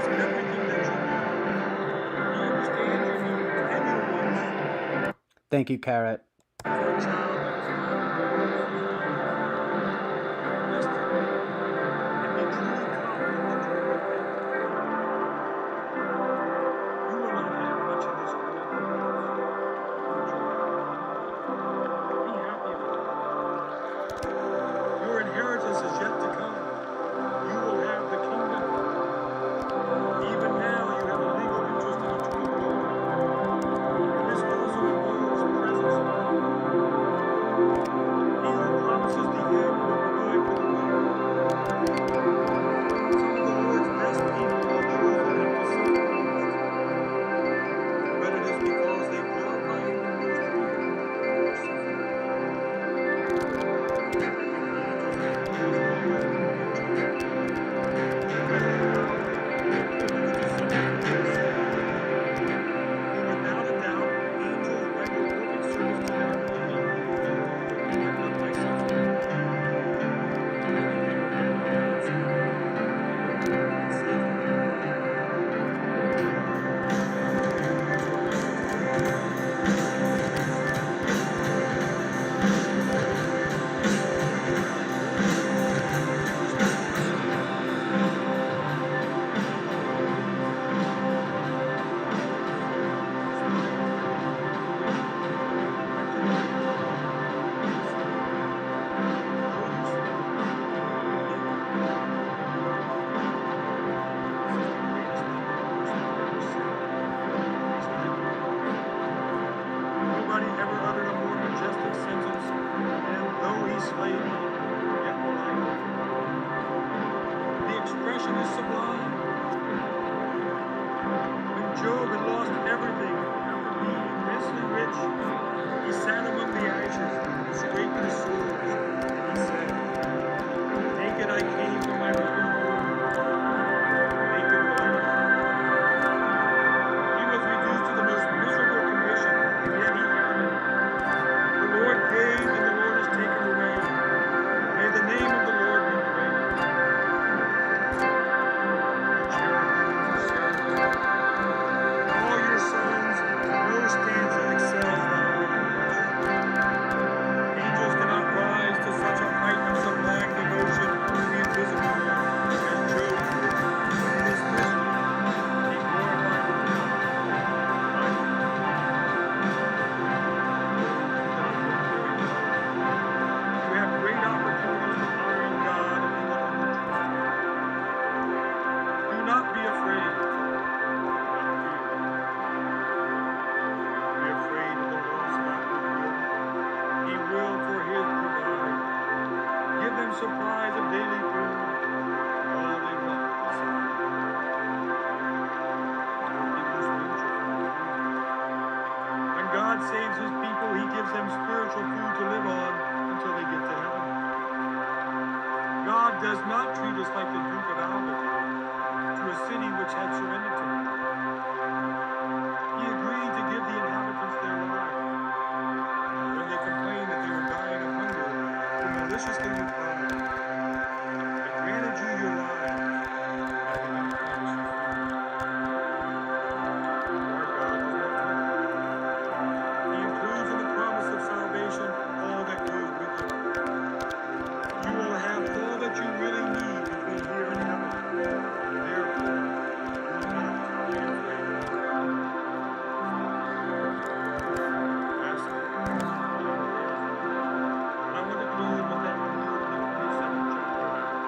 has everything that you need. He understands your needs and your wants. Thank you, Carrot. For a child that is loved and knows his identity, rest in him and be truly confident that you will find him. You will not have much in this world that lasts, but you will have plenty. Be happy about it. Your inheritance is yet to come. You will have the kingdom. Even now, you have a legal interest in eternal glory. And this also involves presence of mind. He who promises the end will provide for the way. Some of the Lord's best people are those that have disciples. But it is because they glorify Him the most that they endure suffering. When the angels of the Lord arise in their judgment, privilege to see the Lord ascend. For without a doubt, angels render perfect service to them who believe, but not by suffering. Only they will get recompense and save them. Nobody ever uttered a more majestic sentence than, though he slay me, yet will I live. The expression is sublime. When Job had lost everything after being immensely rich, he sat among the ashes, scraped his sores, and he said, naked I came from my mother's womb, naked will I return. He was reduced to the most miserable condition, and yet he added, the Lord gave and the Lord has taken away. May the name of the Lord be praised. Your cherubims and seraphims, and all your songs, no stanza excels thy words. Angels cannot rise to such a height of sublime devotion to the invisible one as Job did, but in his misery he glorified the Lord. I will not. You have great opportunities for honoring God in the little you trust Him. Do not be afraid. Do not fear. Be afraid of the lost God who will. He will for His provide. Give them supplies of daily food. All they want beside. He will give you spiritual food. When God saves His people, He gives them spiritual food to live on until they get to heaven. God does not treat us like the Duke of Alba to a city which had surrendered to Him. He agreed to give the inhabitants their lives. When they complained that they were dying of hunger, He maliciously replied, I granted you your lives, but I did not promise you freedom. Our God does not lie. He includes in the promise of salvation all that goes with it. You will have all that you really need between here and heaven. Therefore, do not be afraid. Lastly, I want to close with that renewal in the 27th chapter of Acts,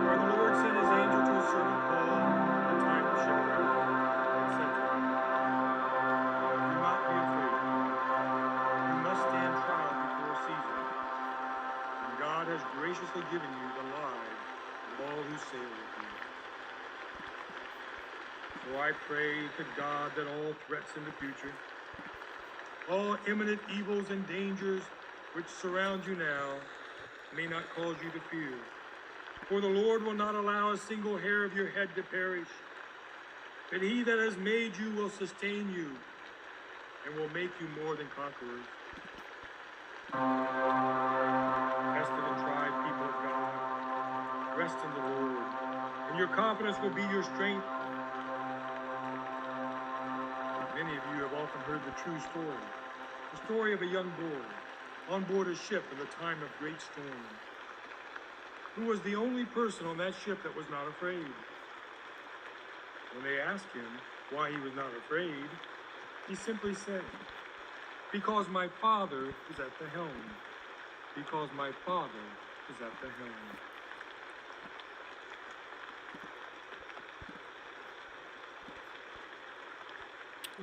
where the Lord sent His angel to His servant Paul in the time of shipwreck and said to him, do not be afraid. You must stand trial before Caesar, and God has graciously given you the lives of all who sail with you. So I pray to God that all threats in the future, all imminent evils and dangers which surround you now, may not cause you to fear. For the Lord will not allow a single hair of your head to perish, but He that has made you will sustain you and will make you more than conquerors. Tested and tried people of God, rest in the Lord. Lord, and your confidence will be your strength. Many of you have often heard the true story, the story of a young boy on board a ship in the time of great storm, who was the only person on that ship that was not afraid. When they asked him why he was not afraid, he simply said, "Because my Father is at the helm. Because my Father is at the helm."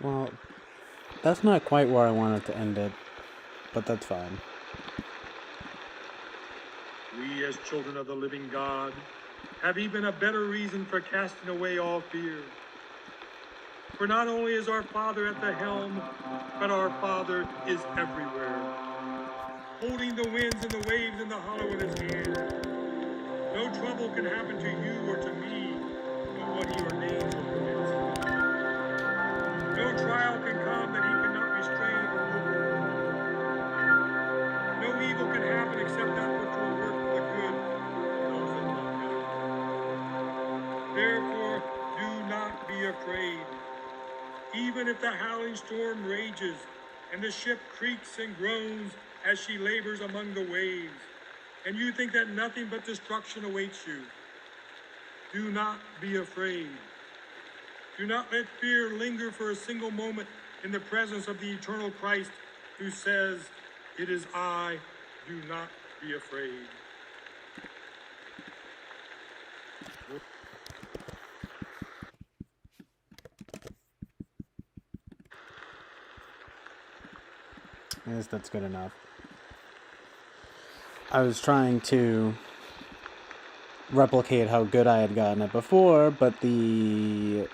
Well, that's not quite where I wanted to end it, but that's fine. We, as children of the living God, have even a better reason for casting away all fear. For not only is our Father at the helm, but our Father is everywhere, holding the winds and the waves in the hollow of his hand. No trouble can happen to you or to me, but what he ordains or permits. No trial can come that he cannot restrain or overrule. No evil can happen except that which will work for the good of those that love him. Therefore, do not be afraid. Even if the howling storm rages and the ship creaks and groans as she labors among the waves, and you think that nothing but destruction awaits you, do not be afraid. Do not let fear linger for a single moment in the presence of the eternal Christ who says, "It is I, do not be afraid." I guess that's good enough. I was trying to replicate how good I had gotten it before, but the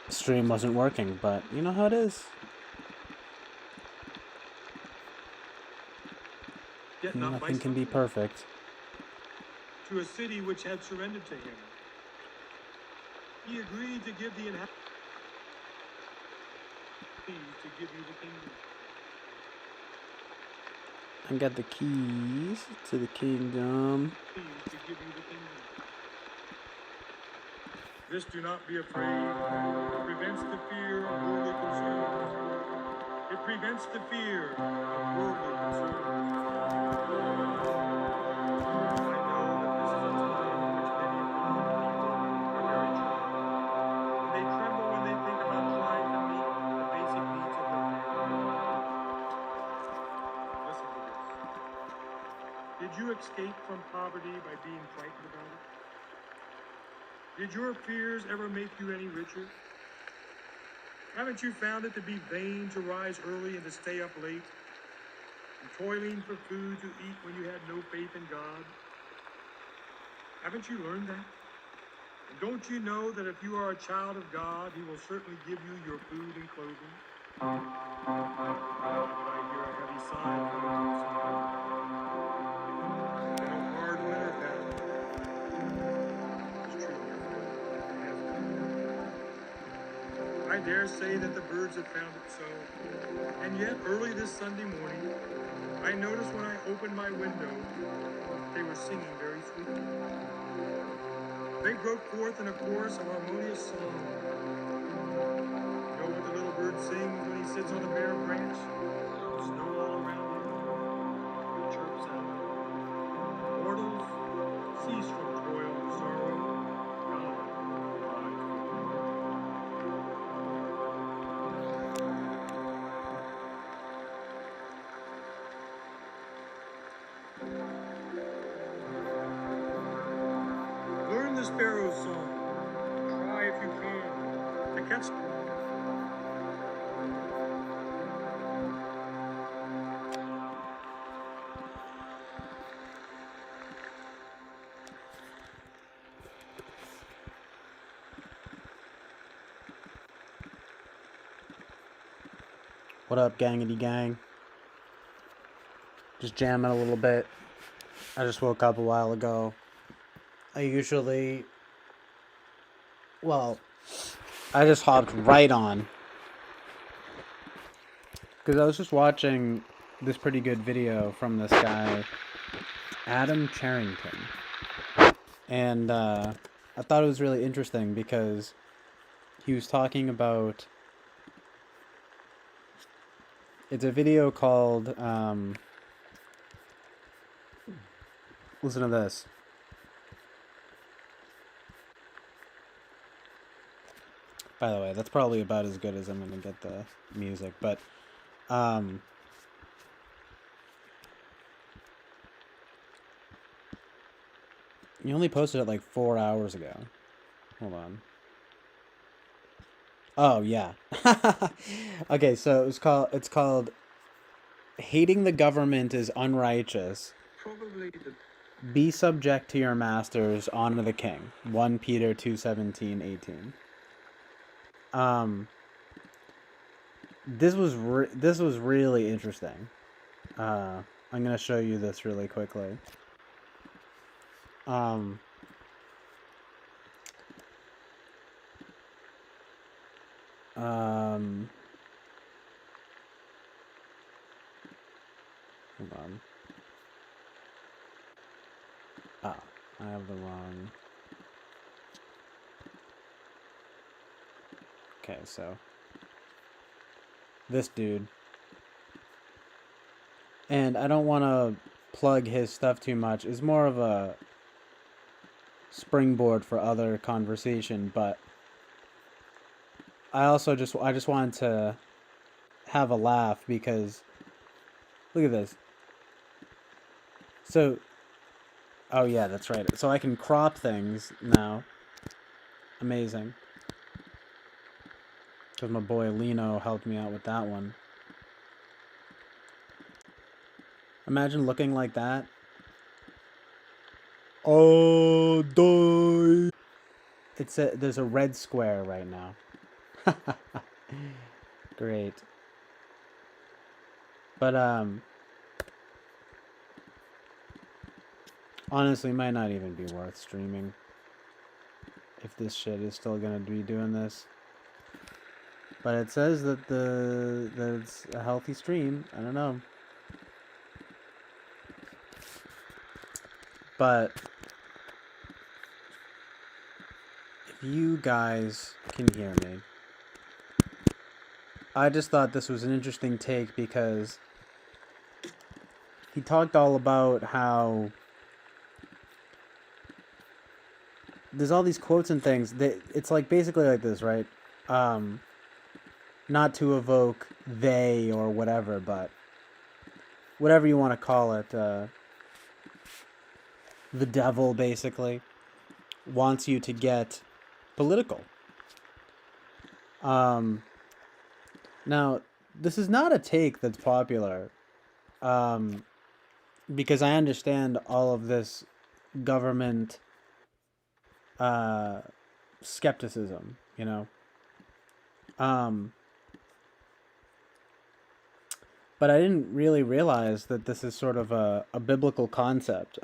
stream wasn't working, but you know how it is. Yet not Nothing by can be suffering. perfect. To a city which had surrendered to him, he agreed to give the inhabitants to give you the kingdom. I got the keys to the kingdom. To give you the kingdom. This do not be afraid prevents the fear of worldly concerns. It prevents the fear of worldly concerns. I know that this is a time in which many of God's people are very troubled. And they tremble when they think about trying to meet the basic needs of their family. Listen to this. Did you escape from poverty by being frightened about it? Did your fears ever make you any richer? Haven't you found it to be vain to rise early and to stay up late, and toiling for food to eat when you had no faith in God? Haven't you learned that? And don't you know that if you are a child of God, he will certainly give you your food and clothing? But I hear a heavy sigh from the hillside. And a hard winter has it's true. It has been. I dare say that the birds have found it so. And yet, early this Sunday morning, I noticed when I opened my window, they were singing very sweetly. They broke forth in a chorus of harmonious song. You know what the little bird sings when he sits on a bare branch? Snow all around him. He chirps out, "Mortals, cease from toil and sorrow. God abides with you." Learn the sparrow's song. Try if you can to catch. What up, gangity gang? Just jamming a little bit. I just woke up a while ago. I just hopped right on. Because I was just watching this pretty good video from this guy, Adam Charrington. And I thought it was really interesting because he was talking about. It's a video called. Listen to this. By the way, that's probably about as good as I'm gonna get the music, but you only posted it like 4 hours ago. Hold on. Oh yeah. Okay, so it's called Hating the Government is Unrighteous. Probably the Be subject to your masters, honor the king. 1 Peter 2:17-18. This was really interesting. I'm gonna show you this really quickly. Um, um, Hold on. Ah, I have the wrong. Okay, so this dude. And I don't want to plug his stuff too much. It's more of a springboard for other conversation, but I just wanted to have a laugh because look at this. So, oh yeah, that's right. So I can crop things now. Amazing. Because my boy Lino helped me out with that one. Imagine looking like that. Oh, die. There's a red square right now. Great. But honestly, might not even be worth streaming if this shit is still gonna be doing this. But it says that it's a healthy stream. I don't know. But if you guys can hear me, I just thought this was an interesting take because he talked all about how there's all these quotes and things that it's like basically like this, right? Not to evoke they or whatever, but whatever you want to call it, the devil basically wants you to get political. Now, this is not a take that's popular, because I understand all of this government skepticism, you know. But I didn't really realize that this is sort of a biblical concept.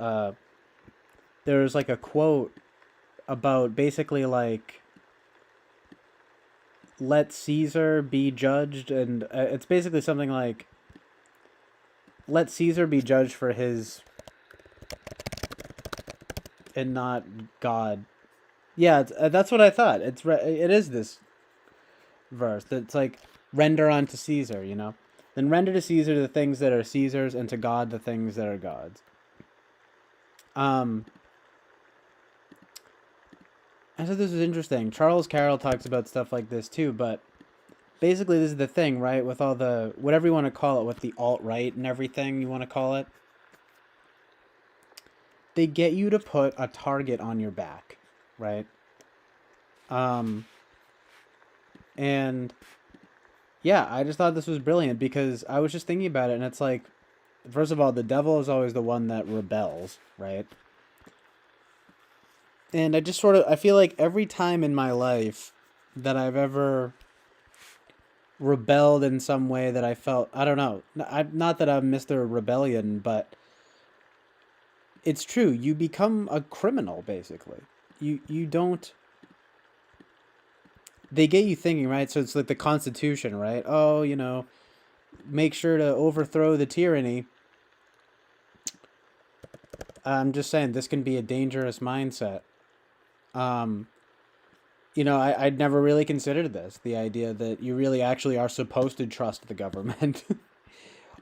There's like a quote about basically like, let Caesar be judged, and it's basically something like, let Caesar be judged for his and not God. Yeah, that's what I thought. It is this verse. It's like, render unto Caesar, you know? Then render to Caesar the things that are Caesar's, and to God the things that are God's. I thought this was interesting. Charles Carroll talks about stuff like this too, but basically this is the thing, right? With all the, whatever you want to call it, with the alt-right and everything you want to call it, they get you to put a target on your back, right? And yeah, I just thought this was brilliant because I was just thinking about it, and it's like, first of all, the devil is always the one that rebels, right? And I feel like every time in my life that I've ever rebelled in some way that I felt, I don't know, not that I'm Mr. Rebellion, but it's true. You become a criminal, basically. You don't, they get you thinking, right? So it's like the Constitution, right? Oh, you know, make sure to overthrow the tyranny. I'm just saying this can be a dangerous mindset. Um, you know, I'd never really considered this, the idea that you really actually are supposed to trust the government,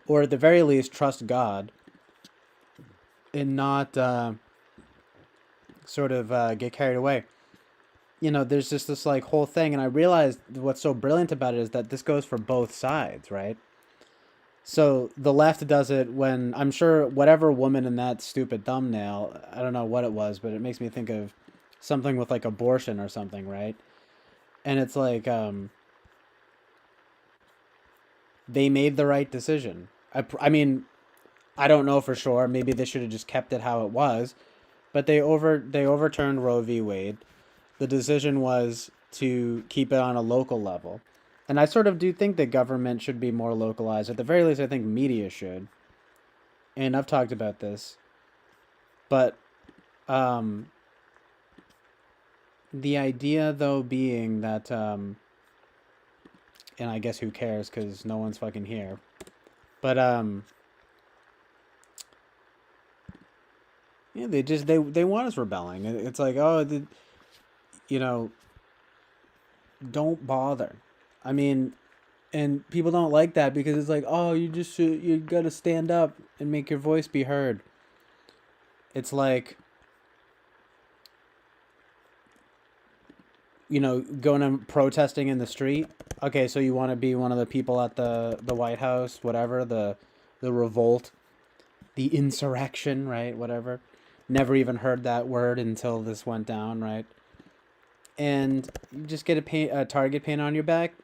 or at the very least, trust God, and not sort of get carried away. You know, there's just this like whole thing, and I realized what's so brilliant about it is that this goes for both sides, right? So the left does it when I'm sure whatever woman in that stupid thumbnail, I don't know what it was, but it makes me think of something with like abortion or something, right? And it's like they made the right decision. I mean, I don't know for sure. Maybe they should have just kept it how it was, but they overturned Roe v. Wade. The decision was to keep it on a local level. And I sort of do think that government should be more localized. At the very least, I think media should. And I've talked about this. But um, the idea, though, being that, and I guess who cares because no one's fucking here. But, yeah, they want us rebelling. It's like, oh, you know, don't bother. I mean, and people don't like that because it's like, oh, you gotta stand up and make your voice be heard. It's like, you know, going and protesting in the street. Okay, so you want to be one of the people at the White House, whatever, the revolt, the insurrection, right? Whatever. Never even heard that word until this went down, right? And you just get a target paint on your back.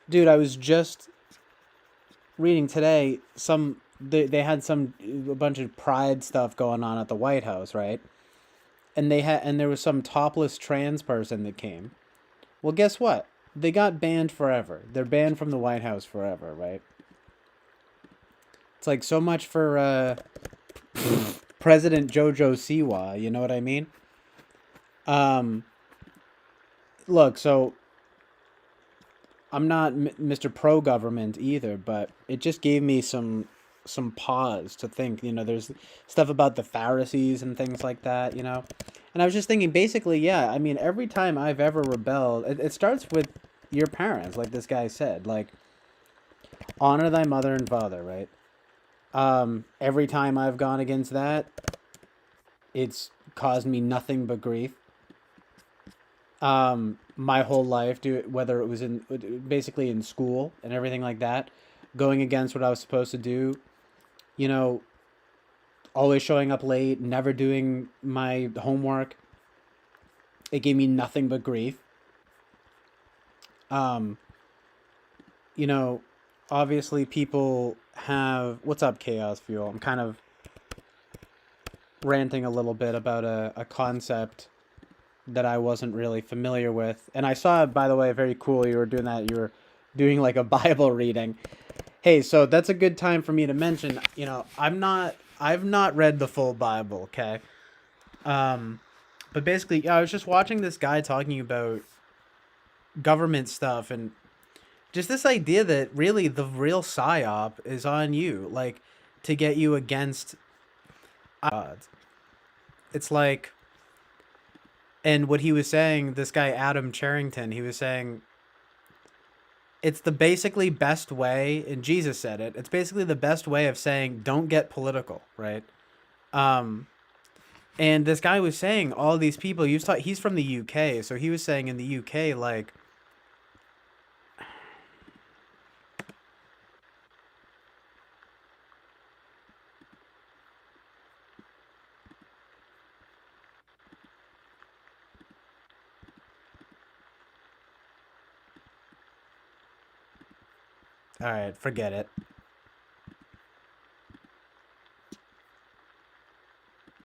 Dude, I was just reading today they had a bunch of pride stuff going on at the White House, right? And there was some topless trans person that came. Well, guess what? They got banned forever. They're banned from the White House forever, right? It's like so much for President Jojo Siwa, you know what I mean? Um Look, so I'm not Mr. Pro government either, but it just gave me some pause to think. You know, there's stuff about the Pharisees and things like that. You know, and I was just thinking, basically, yeah. I mean, every time I've ever rebelled, it starts with your parents, like this guy said, like honor thy mother and father, right? Every time I've gone against that, it's caused me nothing but grief. My whole life, whether it was in basically in school and everything like that, going against what I was supposed to do, you know, always showing up late, never doing my homework. It gave me nothing but grief. Um, you know, obviously people have what's up, Chaos Fuel. I'm kind of ranting a little bit about a concept that I wasn't really familiar with. And I saw, by the way, very cool. You were doing that. You were doing like a Bible reading. Hey, so that's a good time for me to mention, you know, I've not read the full Bible, okay? But basically, yeah, I was just watching this guy talking about government stuff and just this idea that really the real psyop is on you, like to get you against odds. It's like, and what he was saying, this guy Adam Charrington, he was saying it's the basically best way, and Jesus said it. It's basically the best way of saying don't get political, right? Um, and this guy was saying all these people. He's from the UK, so he was saying in the UK like. All right, forget it.